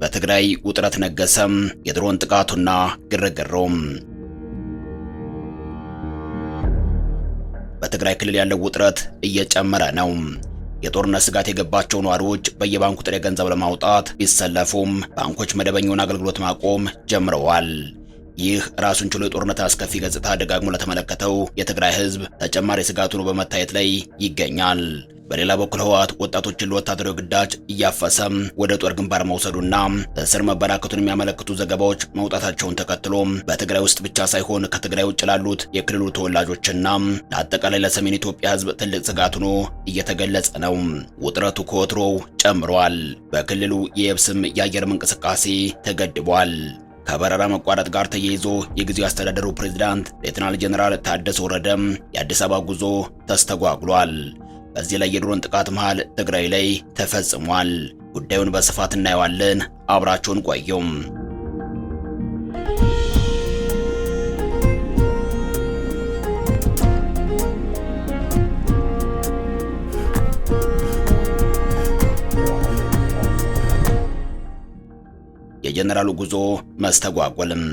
በትግራይ ውጥረት ነገሰም። የድሮን ጥቃቱና ግርግሩም። በትግራይ ክልል ያለው ውጥረት እየጨመረ ነው። የጦርነት ስጋት የገባቸው ነዋሪዎች በየባንኩ ጥሬ ገንዘብ ለማውጣት ቢሰለፉም ባንኮች መደበኛውን አገልግሎት ማቆም ጀምረዋል። ይህ ራሱን ችሎ የጦርነት አስከፊ ገጽታ ደጋግሞ ለተመለከተው የትግራይ ህዝብ ተጨማሪ ስጋት ሆኖ በመታየት ላይ ይገኛል። በሌላ በኩል ህወሓት ወጣቶችን ለወታደራዊ ግዳጅ እያፈሰም ወደ ጦር ግንባር መውሰዱና እስር መበራከቱን የሚያመለክቱ ዘገባዎች መውጣታቸውን ተከትሎ በትግራይ ውስጥ ብቻ ሳይሆን ከትግራይ ውጭ ላሉት የክልሉ ተወላጆችና ለአጠቃላይ ለሰሜን ኢትዮጵያ ህዝብ ትልቅ ስጋት ሆኖ እየተገለጸ ነው። ውጥረቱ ከወትሮው ጨምሯል። በክልሉ የየብስም የአየርም እንቅስቃሴ ተገድቧል። ከበረራ መቋረጥ ጋር ተያይዞ የጊዜው አስተዳደሩ ፕሬዝዳንት ሌተናል ጀነራል ታደሰ ወረደም የአዲስ አበባ ጉዞ ተስተጓጉሏል። በዚህ ላይ የድሮን ጥቃት መሃል ትግራይ ላይ ተፈጽሟል። ጉዳዩን በስፋት እናየዋለን። አብራችሁን ቆዩም። የጀነራሉ ጉዞ መስተጓጎልም።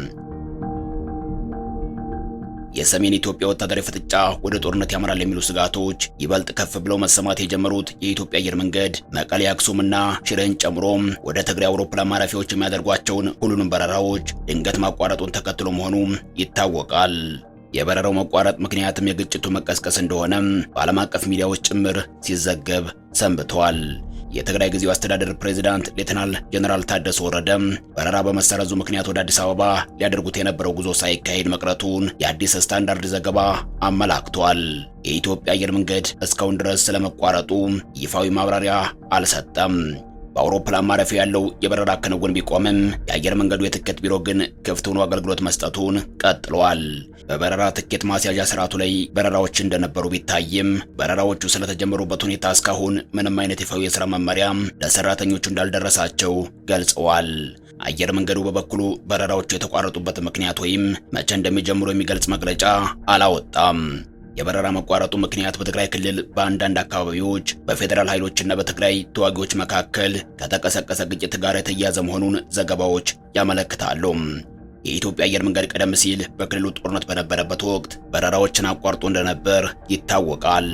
የሰሜን ኢትዮጵያ ወታደራዊ ፍጥጫ ወደ ጦርነት ያመራል የሚሉ ስጋቶች ይበልጥ ከፍ ብለው መሰማት የጀመሩት የኢትዮጵያ አየር መንገድ መቀሌ፣ አክሱምና ሽሬን ጨምሮ ወደ ትግራይ አውሮፕላን ማረፊያዎች የሚያደርጓቸውን ሁሉንም በረራዎች ድንገት ማቋረጡን ተከትሎ መሆኑ ይታወቃል። የበረራው መቋረጥ ምክንያትም የግጭቱ መቀስቀስ እንደሆነ በዓለም አቀፍ ሚዲያዎች ጭምር ሲዘገብ ሰንብተዋል። የትግራይ ጊዜው አስተዳደር ፕሬዝዳንት ሌተናል ጀነራል ታደሰ ወረደ በረራ በመሰረዙ ምክንያት ወደ አዲስ አበባ ሊያደርጉት የነበረው ጉዞ ሳይካሄድ መቅረቱን የአዲስ ስታንዳርድ ዘገባ አመላክቷል። የኢትዮጵያ አየር መንገድ እስካሁን ድረስ ስለመቋረጡ ይፋዊ ማብራሪያ አልሰጠም። በአውሮፕላን ማረፊያ ያለው የበረራ ክንውን ቢቆምም የአየር መንገዱ የትኬት ቢሮ ግን ክፍት ሆኖ አገልግሎት መስጠቱን ቀጥሏል። በበረራ ትኬት ማስያዣ ስርዓቱ ላይ በረራዎች እንደነበሩ ቢታይም በረራዎቹ ስለተጀመሩበት ሁኔታ እስካሁን ምንም አይነት ይፋዊ የሥራ መመሪያ ለሰራተኞቹ እንዳልደረሳቸው ገልጸዋል። አየር መንገዱ በበኩሉ በረራዎቹ የተቋረጡበት ምክንያት ወይም መቼ እንደሚጀምሩ የሚገልጽ መግለጫ አላወጣም። የበረራ መቋረጡ ምክንያት በትግራይ ክልል በአንዳንድ አካባቢዎች በፌዴራል ኃይሎችና በትግራይ ተዋጊዎች መካከል ከተቀሰቀሰ ግጭት ጋር የተያያዘ መሆኑን ዘገባዎች ያመለክታሉ። የኢትዮጵያ አየር መንገድ ቀደም ሲል በክልሉ ጦርነት በነበረበት ወቅት በረራዎችን አቋርጦ እንደነበር ይታወቃል።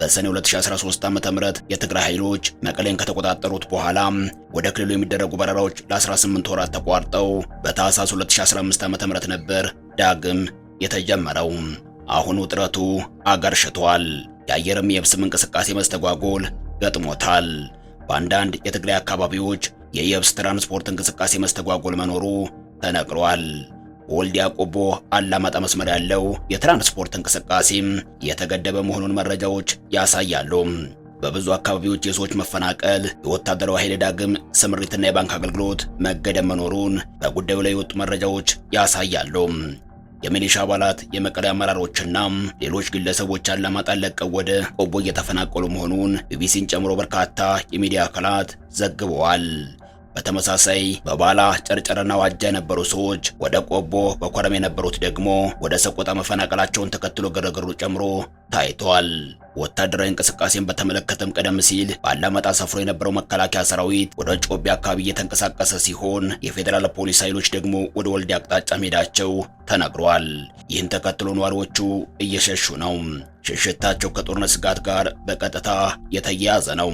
በሰኔ 2013 ዓ.ም የትግራይ ኃይሎች መቀሌን ከተቆጣጠሩት በኋላ ወደ ክልሉ የሚደረጉ በረራዎች ለ18 ወራት ተቋርጠው በታህሳስ 2015 ዓ.ም ነበር ዳግም የተጀመረው። አሁን ውጥረቱ አገርሽቷል። የአየርም የብስም እንቅስቃሴ መስተጓጎል ገጥሞታል። በአንዳንድ የትግራይ አካባቢዎች የየብስ ትራንስፖርት እንቅስቃሴ መስተጓጎል መኖሩ ተነግሯል። በወልዲያ ቆቦ አላማጣ መስመር ያለው የትራንስፖርት እንቅስቃሴም የተገደበ መሆኑን መረጃዎች ያሳያሉ። በብዙ አካባቢዎች የሰዎች መፈናቀል፣ የወታደራዊ ኃይል ዳግም ስምሪትና የባንክ አገልግሎት መገደብ መኖሩን በጉዳዩ ላይ የወጡ መረጃዎች ያሳያሉ። የሚሊሻ አባላት፣ የመቀሌ አመራሮችና ሌሎች ግለሰቦች አላማጣን ለቀው ወደ ቆቦ እየተፈናቀሉ መሆኑን ቢቢሲን ጨምሮ በርካታ የሚዲያ አካላት ዘግበዋል። በተመሳሳይ በባላ ጨርጨርና ዋጃ የነበሩ ሰዎች ወደ ቆቦ፣ በኮረም የነበሩት ደግሞ ወደ ሰቆጣ መፈናቀላቸውን ተከትሎ ግርግሩ ጨምሮ ታይቷል። ወታደራዊ እንቅስቃሴን በተመለከተም ቀደም ሲል በአላማጣ ሰፍሮ የነበረው መከላከያ ሰራዊት ወደ ጮቤ አካባቢ እየተንቀሳቀሰ ሲሆን የፌዴራል ፖሊስ ኃይሎች ደግሞ ወደ ወልዲያ አቅጣጫ መሄዳቸው ተነግሯል። ይህን ተከትሎ ነዋሪዎቹ እየሸሹ ነው። ሽሽታቸው ከጦርነት ስጋት ጋር በቀጥታ የተያያዘ ነው።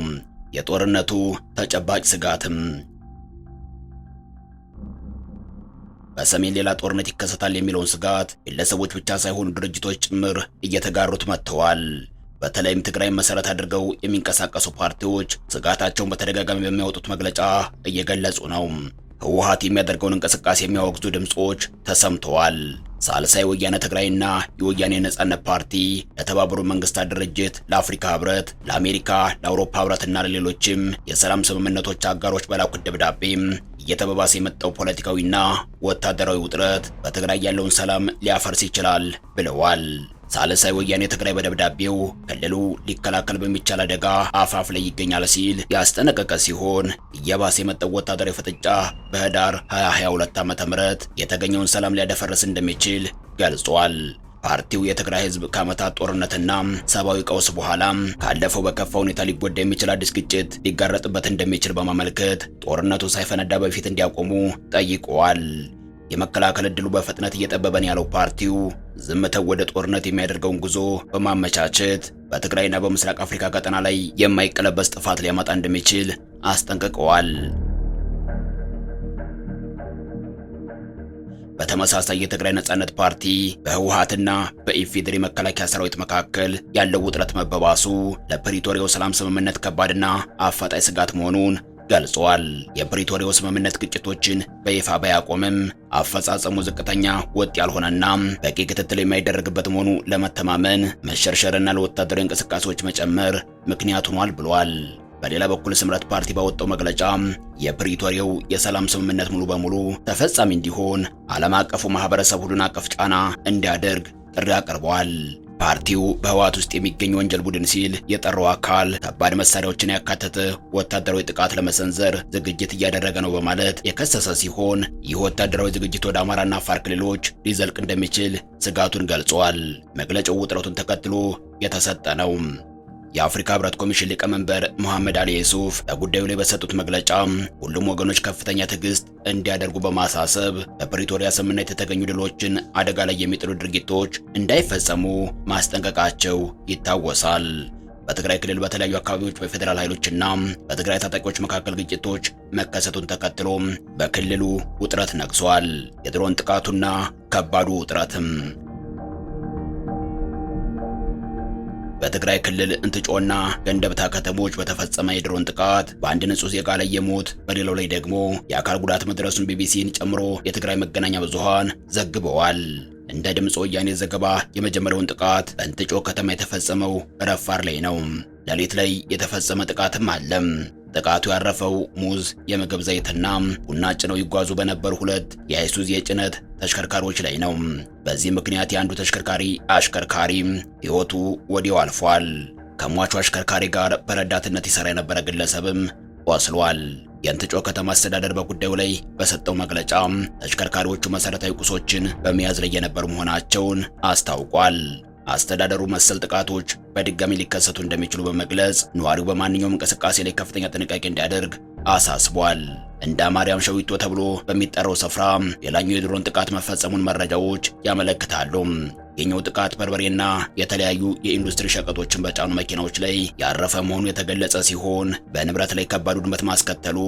የጦርነቱ ተጨባጭ ስጋትም በሰሜን ሌላ ጦርነት ይከሰታል የሚለውን ስጋት ግለሰቦች ብቻ ሳይሆኑ ድርጅቶች ጭምር እየተጋሩት መጥተዋል። በተለይም ትግራይ መሰረት አድርገው የሚንቀሳቀሱ ፓርቲዎች ስጋታቸውን በተደጋጋሚ በሚያወጡት መግለጫ እየገለጹ ነው። ህወሓት የሚያደርገውን እንቅስቃሴ የሚያወግዙ ድምጾች ተሰምተዋል። ሳልሳይ ወያነ ትግራይና የወያኔ ነጻነት ፓርቲ ለተባበሩት መንግስታት ድርጅት፣ ለአፍሪካ ህብረት፣ ለአሜሪካ፣ ለአውሮፓ ህብረትና ለሌሎችም የሰላም ስምምነቶች አጋሮች በላኩት ደብዳቤም እየተባባሰ የመጣው ፖለቲካዊና ወታደራዊ ውጥረት በትግራይ ያለውን ሰላም ሊያፈርስ ይችላል ብለዋል። ሳልሳይ ወያኔ ትግራይ በደብዳቤው ክልሉ ሊከላከል በሚቻል አደጋ አፋፍ ላይ ይገኛል ሲል ያስጠነቀቀ ሲሆን እየባሰ የመጣው ወታደራዊ ፍጥጫ በህዳር 2022 ዓ.ም የተገኘውን ሰላም ሊያደፈርስ እንደሚችል ገልጿል። ፓርቲው የትግራይ ህዝብ ከዓመታት ጦርነትና ሰብአዊ ቀውስ በኋላ ካለፈው በከፋ ሁኔታ ሊጎዳ የሚችል አዲስ ግጭት ሊጋረጥበት እንደሚችል በማመልከት ጦርነቱ ሳይፈነዳ በፊት እንዲያቆሙ ጠይቀዋል። የመከላከል ዕድሉ በፍጥነት እየጠበበን ያለው ፓርቲው ዝምተው ወደ ጦርነት የሚያደርገውን ጉዞ በማመቻቸት በትግራይና በምስራቅ አፍሪካ ቀጠና ላይ የማይቀለበስ ጥፋት ሊያመጣ እንደሚችል አስጠንቅቀዋል። በተመሳሳይ የትግራይ ነጻነት ፓርቲ በህወሓትና በኢፌዴሪ መከላከያ ሰራዊት መካከል ያለው ውጥረት መባባሱ ለፕሪቶሪያው ሰላም ስምምነት ከባድና አፋጣኝ ስጋት መሆኑን ገልጿል። የፕሪቶሪያው ስምምነት ግጭቶችን በይፋ ባያቆምም አፈጻጸሙ ዝቅተኛ፣ ወጥ ያልሆነና በቂ ክትትል የማይደረግበት መሆኑ ለመተማመን መሸርሸርና ለወታደራዊ እንቅስቃሴዎች መጨመር ምክንያት ሆኗል ብሏል። በሌላ በኩል ስምረት ፓርቲ ባወጣው መግለጫ የፕሪቶሪያው የሰላም ስምምነት ሙሉ በሙሉ ተፈጻሚ እንዲሆን ዓለም አቀፉ ማህበረሰብ ሁሉን አቀፍ ጫና እንዲያደርግ ጥሪ አቅርቧል። ፓርቲው በህወሓት ውስጥ የሚገኝ ወንጀል ቡድን ሲል የጠራው አካል ከባድ መሳሪያዎችን ያካተተ ወታደራዊ ጥቃት ለመሰንዘር ዝግጅት እያደረገ ነው በማለት የከሰሰ ሲሆን ይህ ወታደራዊ ዝግጅት ወደ አማራና አፋር ክልሎች ሊዘልቅ እንደሚችል ስጋቱን ገልጿል። መግለጫው ውጥረቱን ተከትሎ የተሰጠ ነው። የአፍሪካ ህብረት ኮሚሽን ሊቀመንበር መሐመድ አሊ ዩሱፍ በጉዳዩ ላይ በሰጡት መግለጫ ሁሉም ወገኖች ከፍተኛ ትዕግስት እንዲያደርጉ በማሳሰብ በፕሪቶሪያ ስምምነት የተገኙ ድሎችን አደጋ ላይ የሚጥሉ ድርጊቶች እንዳይፈጸሙ ማስጠንቀቃቸው ይታወሳል። በትግራይ ክልል በተለያዩ አካባቢዎች በፌዴራል ኃይሎችና በትግራይ ታጣቂዎች መካከል ግጭቶች መከሰቱን ተከትሎ በክልሉ ውጥረት ነግሷል። የድሮን ጥቃቱና ከባዱ ውጥረትም በትግራይ ክልል እንትጮና ገንደብታ ከተሞች በተፈጸመ የድሮን ጥቃት በአንድ ንጹህ ዜጋ ላይ የሞት በሌላው ላይ ደግሞ የአካል ጉዳት መድረሱን ቢቢሲን ጨምሮ የትግራይ መገናኛ ብዙሃን ዘግበዋል። እንደ ድምፅ ወያኔ ዘገባ የመጀመሪያውን ጥቃት በእንትጮ ከተማ የተፈጸመው ረፋር ላይ ነው። ሌሊት ላይ የተፈጸመ ጥቃትም አለ። ጥቃቱ ያረፈው ሙዝ፣ የምግብ ዘይትና ቡና ጭነው ይጓዙ በነበሩ ሁለት የአይሱዝ የጭነት ተሽከርካሪዎች ላይ ነው። በዚህ ምክንያት የአንዱ ተሽከርካሪ አሽከርካሪ ሕይወቱ ወዲያው አልፏል። ከሟቹ አሽከርካሪ ጋር በረዳትነት ይሰራ የነበረ ግለሰብም ቆስሏል። የእንትጮ ከተማ አስተዳደር በጉዳዩ ላይ በሰጠው መግለጫ ተሽከርካሪዎቹ መሰረታዊ ቁሶችን በመያዝ ላይ የነበሩ መሆናቸውን አስታውቋል። አስተዳደሩ መሰል ጥቃቶች በድጋሚ ሊከሰቱ እንደሚችሉ በመግለጽ ነዋሪው በማንኛውም እንቅስቃሴ ላይ ከፍተኛ ጥንቃቄ እንዲያደርግ አሳስቧል። እንደ ማርያም ሸዊቶ ተብሎ በሚጠራው ስፍራ ሌላኛው የድሮን ጥቃት መፈጸሙን መረጃዎች ያመለክታሉ። የኛው ጥቃት በርበሬና የተለያዩ የኢንዱስትሪ ሸቀጦችን በጫኑ መኪናዎች ላይ ያረፈ መሆኑ የተገለጸ ሲሆን በንብረት ላይ ከባድ ውድመት ማስከተሉ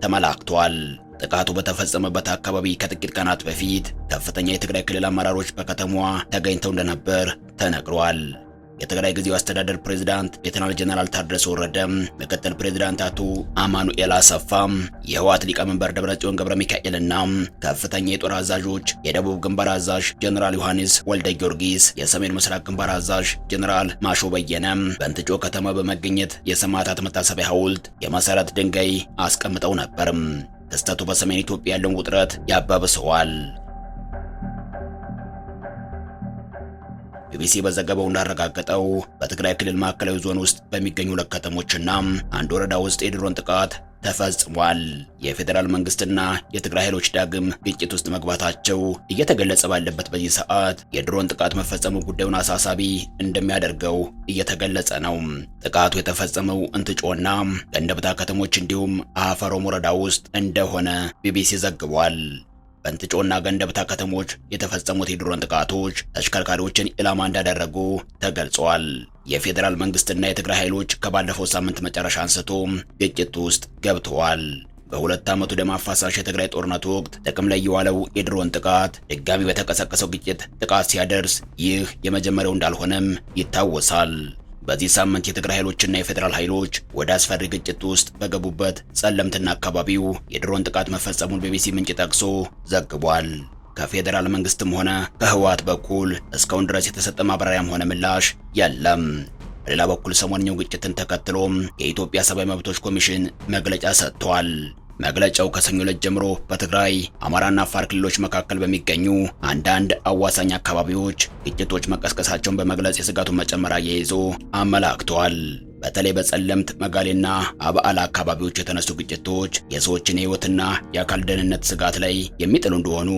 ተመላክቷል። ጥቃቱ በተፈጸመበት አካባቢ ከጥቂት ቀናት በፊት ከፍተኛ የትግራይ ክልል አመራሮች በከተማዋ ተገኝተው እንደነበር ተነግሯል። የትግራይ ጊዜያዊ አስተዳደር ፕሬዝዳንት ሌተናል ጀነራል ታደሰ ወረደ፣ ምክትል ፕሬዝዳንት አቶ አማኑኤል አሰፋ፣ የህወሓት ሊቀመንበር ደብረጽዮን ገብረ ሚካኤልና ከፍተኛ የጦር አዛዦች፣ የደቡብ ግንባር አዛዥ ጀነራል ዮሐንስ ወልደ ጊዮርጊስ፣ የሰሜን ምስራቅ ግንባር አዛዥ ጀነራል ማሾ በየነ በእንትጮ ከተማ በመገኘት የሰማዕታት መታሰቢያ ሐውልት የመሰረት ድንጋይ አስቀምጠው ነበር። ክስተቱ በሰሜን ኢትዮጵያ ያለውን ውጥረት ያባብሰዋል። ቢቢሲ በዘገባው እንዳረጋገጠው በትግራይ ክልል ማዕከላዊ ዞን ውስጥ በሚገኙ ሁለት ከተሞችና አንድ ወረዳ ውስጥ የድሮን ጥቃት ተፈጽሟል። የፌዴራል መንግስትና የትግራይ ኃይሎች ዳግም ግጭት ውስጥ መግባታቸው እየተገለጸ ባለበት በዚህ ሰዓት የድሮን ጥቃት መፈጸሙ ጉዳዩን አሳሳቢ እንደሚያደርገው እየተገለጸ ነው። ጥቃቱ የተፈጸመው እንትጮና ገንደብታ ከተሞች እንዲሁም አፈሮም ወረዳ ውስጥ እንደሆነ ቢቢሲ ዘግቧል። በእንትጮና ገንደብታ ከተሞች የተፈጸሙት የድሮን ጥቃቶች ተሽከርካሪዎችን ኢላማ እንዳደረጉ ተገልጿል። የፌዴራል መንግስትና የትግራይ ኃይሎች ከባለፈው ሳምንት መጨረሻ አንስቶ ግጭት ውስጥ ገብተዋል። በሁለት ዓመቱ ደም አፋሳሽ የትግራይ ጦርነት ወቅት ጥቅም ላይ የዋለው የድሮን ጥቃት ድጋሚ በተቀሰቀሰው ግጭት ጥቃት ሲያደርስ ይህ የመጀመሪያው እንዳልሆነም ይታወሳል። በዚህ ሳምንት የትግራይ ኃይሎችና የፌዴራል ኃይሎች ወደ አስፈሪ ግጭት ውስጥ በገቡበት ጸለምትና አካባቢው የድሮን ጥቃት መፈጸሙን ቢቢሲ ምንጭ ጠቅሶ ዘግቧል። ከፌዴራል መንግስትም ሆነ ከህወሓት በኩል እስካሁን ድረስ የተሰጠ ማብራሪያም ሆነ ምላሽ የለም። በሌላ በኩል ሰሞንኛው ግጭትን ተከትሎም የኢትዮጵያ ሰብአዊ መብቶች ኮሚሽን መግለጫ ሰጥቷል። መግለጫው ከሰኞ ዕለት ጀምሮ በትግራይ አማራና አፋር ክልሎች መካከል በሚገኙ አንዳንድ አዋሳኝ አካባቢዎች ግጭቶች መቀስቀሳቸውን በመግለጽ የስጋቱን መጨመር አያይዞ አመላክቷል። በተለይ በጸለምት መጋሌና አበዓላ አካባቢዎች የተነሱ ግጭቶች የሰዎችን የህይወትና የአካል ደህንነት ስጋት ላይ የሚጥሉ እንደሆኑ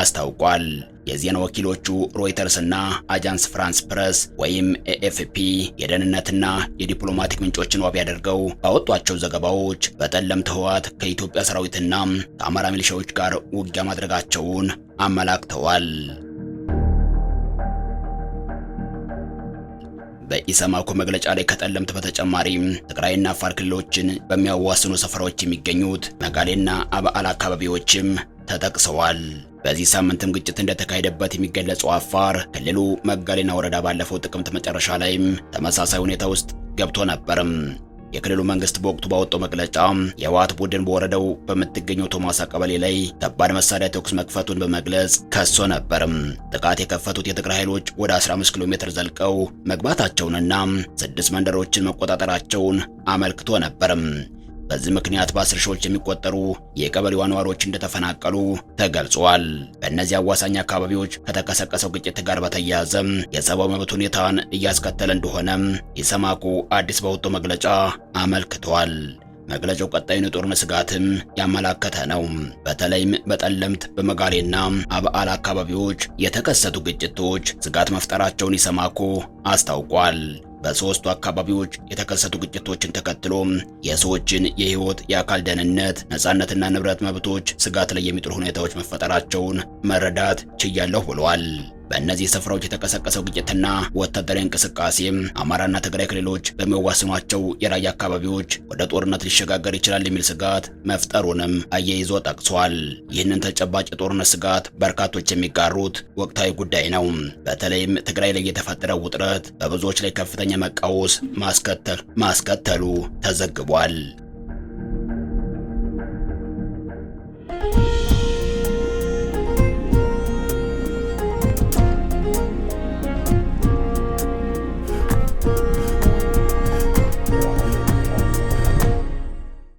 አስታውቋል። የዜና ወኪሎቹ ሮይተርስ እና አጃንስ ፍራንስ ፕረስ ወይም ኤኤፍፒ የደህንነትና የዲፕሎማቲክ ምንጮችን ዋቢ አድርገው ባወጧቸው ዘገባዎች በጠለምት ህወሓት ከኢትዮጵያ ሰራዊትና ከአማራ ሚሊሻዎች ጋር ውጊያ ማድረጋቸውን አመላክተዋል። በኢሰማኮ መግለጫ ላይ ከጠለምት በተጨማሪም ትግራይና አፋር ክልሎችን በሚያዋስኑ ስፍራዎች የሚገኙት መቀሌና አበዓላ አካባቢዎችም ተጠቅሰዋል። በዚህ ሳምንትም ግጭት እንደተካሄደበት የሚገለጸው አፋር ክልሉ መቀሌና ወረዳ ባለፈው ጥቅምት መጨረሻ ላይም ተመሳሳይ ሁኔታ ውስጥ ገብቶ ነበርም። የክልሉ መንግስት በወቅቱ ባወጣው መግለጫ የህወሓት ቡድን በወረዳው በምትገኘው ቶማሳ ቀበሌ ላይ ከባድ መሳሪያ ተኩስ መክፈቱን በመግለጽ ከሶ ነበርም። ጥቃት የከፈቱት የትግራይ ኃይሎች ወደ 15 ኪሎ ሜትር ዘልቀው መግባታቸውንና 6 መንደሮችን መቆጣጠራቸውን አመልክቶ ነበርም። በዚህ ምክንያት በ10 ሺዎች የሚቆጠሩ የቀበሌው ነዋሪዎች እንደተፈናቀሉ ተገልጿል። በእነዚህ አዋሳኝ አካባቢዎች ከተቀሰቀሰው ግጭት ጋር በተያያዘ የሰብአዊ መብት ሁኔታን እያስከተለ እንደሆነ ኢሰማኮ አዲስ ባወጣው መግለጫ አመልክቷል። መግለጫው ቀጣዩን የጦርነት ስጋትም ያመላከተ ነው። በተለይም በጠለምት በመጋሌና አበዓላ አካባቢዎች የተከሰቱ ግጭቶች ስጋት መፍጠራቸውን ኢሰማኮ አስታውቋል። በሶስቱ አካባቢዎች የተከሰቱ ግጭቶችን ተከትሎ የሰዎችን የህይወት፣ የአካል ደህንነት፣ ነጻነትና ንብረት መብቶች ስጋት ላይ የሚጥሉ ሁኔታዎች መፈጠራቸውን መረዳት ችያለሁ ብለዋል። በእነዚህ ስፍራዎች የተቀሰቀሰው ግጭትና ወታደራዊ እንቅስቃሴ አማራና ትግራይ ክልሎች በሚዋስኗቸው የራያ አካባቢዎች ወደ ጦርነት ሊሸጋገር ይችላል የሚል ስጋት መፍጠሩንም አያይዞ ጠቅሷል። ይህንን ተጨባጭ የጦርነት ስጋት በርካቶች የሚጋሩት ወቅታዊ ጉዳይ ነው። በተለይም ትግራይ ላይ የተፈጠረው ውጥረት በብዙዎች ላይ ከፍተኛ መቃወስ ማስከተሉ ተዘግቧል።